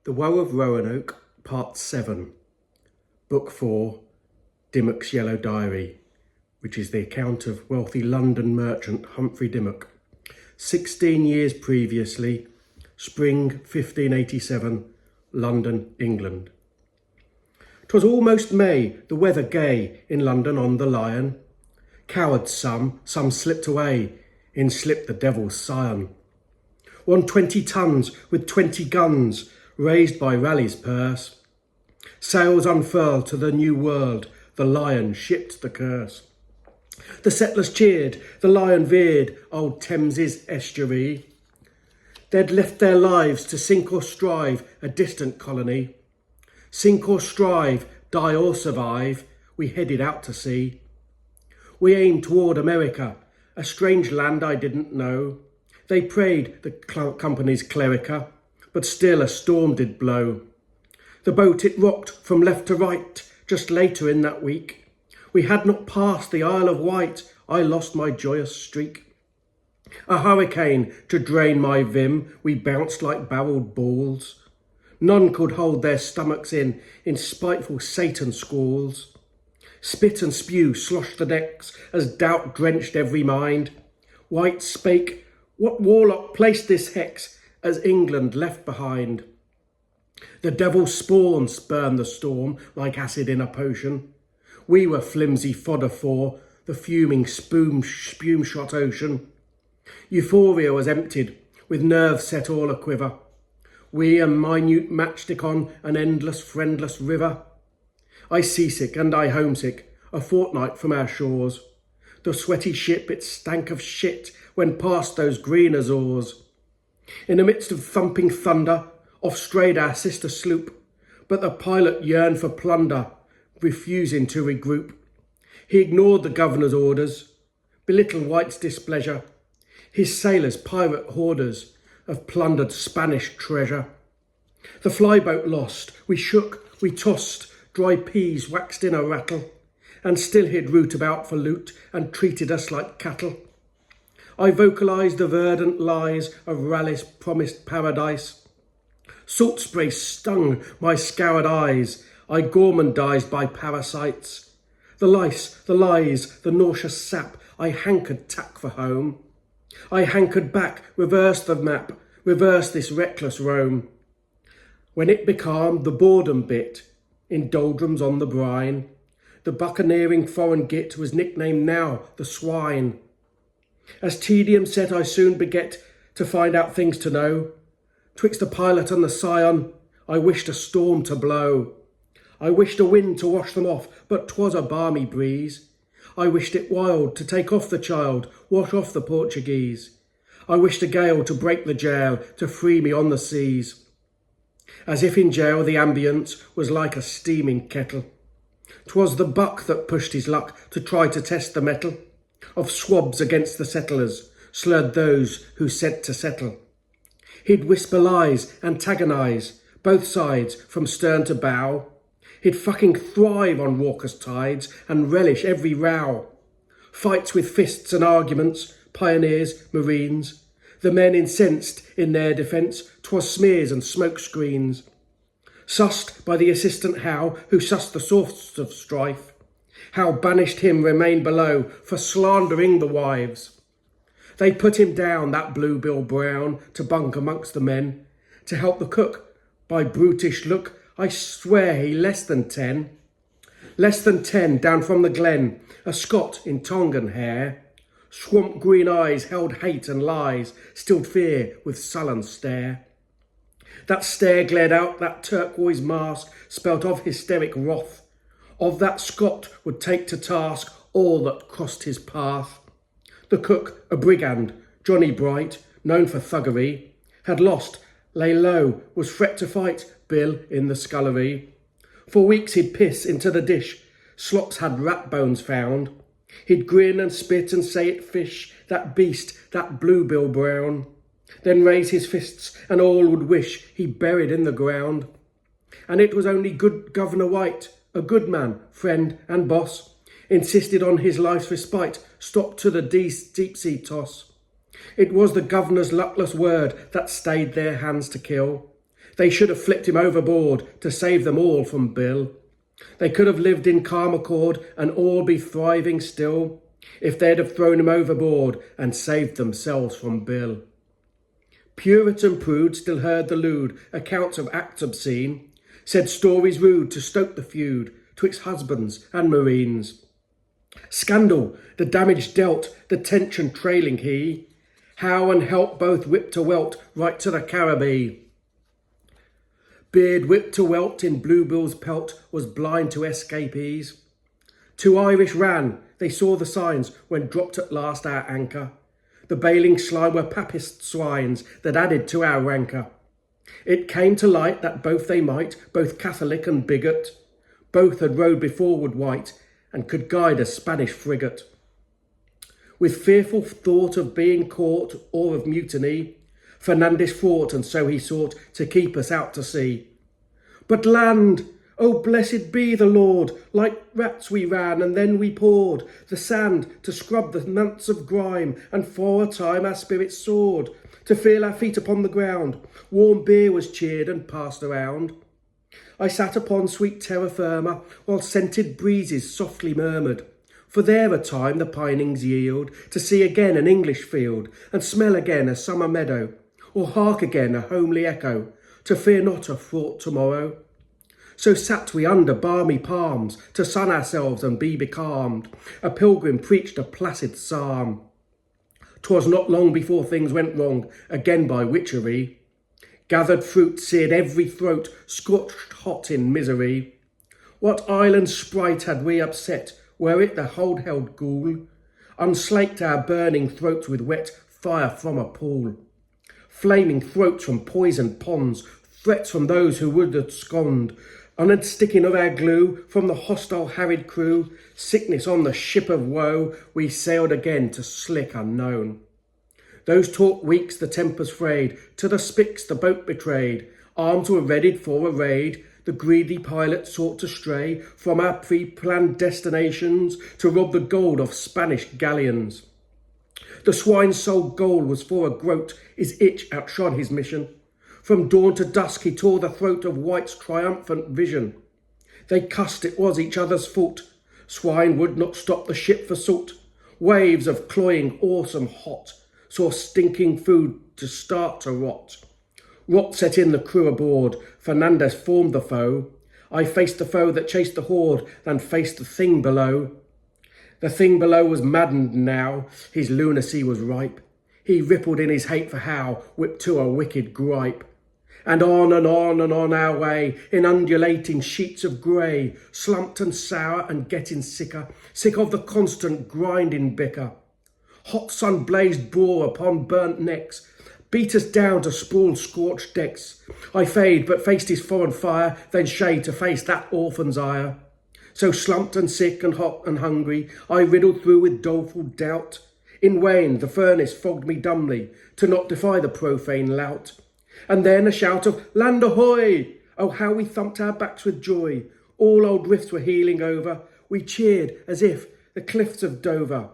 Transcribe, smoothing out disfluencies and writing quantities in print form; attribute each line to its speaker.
Speaker 1: The Woe of Roanoke, Part 7, Book 4, Dimmock's Yellow Diary, which is the account of wealthy London merchant Humphrey Dimmock. 16 years previously, spring 1587, London, England. 'Twas almost May, the weather gay, in London on the Lion. Cowards some slipped away, in slipped the devil's scion. 120 tons with 20 guns, raised by Raleigh's purse. Sails unfurled to the new world, the Lion shipped the curse. The settlers cheered, the Lion veered old Thames's estuary. They'd left their lives to sink or strive, a distant colony. Sink or strive, die or survive, we headed out to sea. We aimed toward America, a strange land I didn't know. They prayed, the company's clerica, but still a storm did blow. The boat it rocked from left to right, just later in that week. We had not passed the Isle of Wight, I lost my joyous streak. A hurricane to drain my vim, we bounced like barrelled balls. None could hold their stomachs in spiteful Satan squalls. Spit and spew sloshed the decks as doubt drenched every mind. Wight spake, what warlock placed this hex as England left behind? The devil's spawn spurned the storm like acid in a potion. We were flimsy fodder for the fuming spume-shot ocean. Euphoria was emptied, with nerves set all a-quiver. We a minute matchstick on an endless, friendless river. I seasick and I homesick, a fortnight from our shores. The sweaty ship, it stank of shit when past those green Azores. In the midst of thumping thunder, off strayed our sister sloop, but the pilot yearned for plunder, refusing to regroup. He ignored the governor's orders, belittled White's displeasure, his sailors pirate hoarders of plundered Spanish treasure. The flyboat lost, we shook, we tossed, dry peas waxed in a rattle, and still he'd root about for loot and treated us like cattle. I vocalised the verdant lies of Raleigh's promised paradise. Salt spray stung my scoured eyes, I gormandised by parasites. The lice, the lies, the nauseous sap, I hankered tack for home. I hankered back, reversed the map, reversed this reckless Rome. When it becalmed, the boredom bit, in doldrums on the brine. The buccaneering foreign git was nicknamed now the Swine. As tedium set I soon beget to find out things to know. Twixt the pilot and the scion, I wished a storm to blow. I wished a wind to wash them off, but 'twas a balmy breeze. I wished it wild to take off the child, wash off the Portuguese. I wished a gale to break the jail, to free me on the seas. As if in jail the ambience was like a steaming kettle. 'Twas the buck that pushed his luck to try to test the mettle of swabs against the settlers, slurred those who said to settle. He'd whisper lies, antagonise, both sides from stern to bow. He'd fucking thrive on raucous tides and relish every row. Fights with fists and arguments, pioneers, marines. The men incensed in their defence, 'twas smears and smoke screens. Sussed by the assistant Howe, who sussed the source of strife. Howe banished him remain below for slandering the wives. They put him down, that Blue Bill Brown, to bunk amongst the men, to help the cook. By brutish look, I swear he less than 10. Less than 10 down from the glen, a Scot in Tongan hair. Swamp green eyes held hate and lies, stilled fear with sullen stare. That stare glared out, that turquoise mask spelt of hysteric wrath. Of that Scot would take to task all that crossed his path. The cook, a brigand, Johnny Bright, known for thuggery, had lost, lay low, was fret to fight, Bill in the scullery. For weeks he'd piss into the dish, slops had rat bones found. He'd grin and spit and say it fish, that beast, that Blue Bill Brown. Then raise his fists and all would wish he buried in the ground. And it was only good Governor White, a good man, friend and boss, insisted on his life's respite, stopped to the deep sea toss. It was the governor's luckless word that stayed their hands to kill. They should have flipped him overboard to save them all from Bill. They could have lived in calm accord and all be thriving still, if they'd have thrown him overboard and saved themselves from Bill. Puritan prude still heard the lewd accounts of acts obscene, said stories rude to stoke the feud twixt husbands and marines. Scandal, the damage dealt, the tension trailing he, how and help both whipped to welt right to the Caribbee. Beard whipped to welt in Bluebill's pelt was blind to escapees. 2 Irish ran, they saw the signs when dropped at last our anchor. The bailing slime were Papist swines that added to our rancour. It came to light that both they might, both Catholic and bigot, both had rowed beforeward white and could guide a Spanish frigate. With fearful thought of being caught or of mutiny, Fernandez fought, and so he sought to keep us out to sea. But land, oh blessed be the Lord, like rats we ran, and then we poured the sand to scrub the months of grime, and for a time our spirits soared to feel our feet upon the ground. Warm beer was cheered and passed around. I sat upon sweet terra firma, while scented breezes softly murmured. For there a time the pinings yield to see again an English field, and smell again a summer meadow, or hark again a homely echo, to fear not a fraught tomorrow. So sat we under balmy palms, to sun ourselves and be becalmed. A pilgrim preached a placid psalm. 'Twas not long before things went wrong, again by witchery. Gathered fruit seared every throat, scorched hot in misery. What island sprite had we upset, were it the hold-held ghoul? Unslaked our burning throats with wet fire from a pool. Flaming throats from poisoned ponds, threats from those who would abscond, unsticking of our glue from the hostile harried crew, sickness on the ship of woe, we sailed again to slick unknown. Those taut weeks the tempers frayed, to the spicks the boat betrayed, arms were readied for a raid, the greedy pilot sought to stray from our pre-planned destinations to rob the gold of Spanish galleons. The swine-souled goal was for a groat, his itch outshone his mission. From dawn to dusk he tore the throat of white's triumphant vision. They cussed it was each other's fault. Swine would not stop the ship for salt. Waves of cloying, awesome hot, saw stinking food to start to rot. Rot set in the crew aboard. Fernandez formed the foe. I faced the foe that chased the horde, then faced the thing below. The thing below was maddened now. His lunacy was ripe. He rippled in his hate for how, whipped to a wicked gripe. And on and on and on our way, in undulating sheets of grey, slumped and sour and getting sicker, sick of the constant grinding bicker. Hot sun blazed bore upon burnt necks, beat us down to sprawled scorched decks. I fade, but faced his foreign fire, then shade to face that orphan's ire. So slumped and sick and hot and hungry, I riddled through with doleful doubt. In vain the furnace fogged me dumbly, to not defy the profane lout. And then a shout of "Land ahoy!" Oh, how we thumped our backs with joy. All old rifts were healing over. We cheered as if the cliffs of Dover